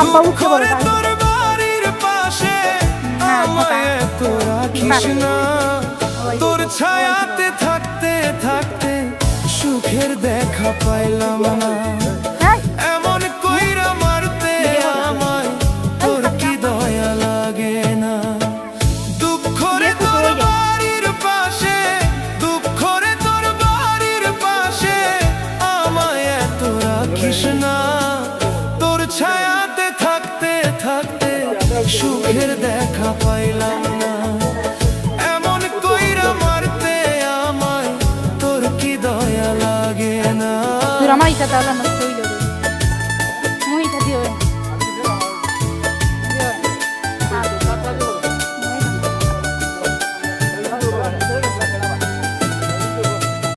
আব্বা উঠে বলে তোর বাড়ির পাশে আমায় এত রাখিস না, তোর ছায়াতে থাকতে থাকতে সুখের দেখা পাইলাম না। এমন কইরা মারতে আমায় তোর কি দয়া লাগে না? দুঃখ রে তোর বাড়ির পাশে, দুঃখ রে তোর বাড়ির পাশে আমায় এত রাখিস না, তোর ছায়াতে থাকতে থাকতে সুখের দেখা পাইলাম না। এমন কইরা মারতে আমায় তোর কি দয়া লাগে না? আমার ইচ্ছা তাহলে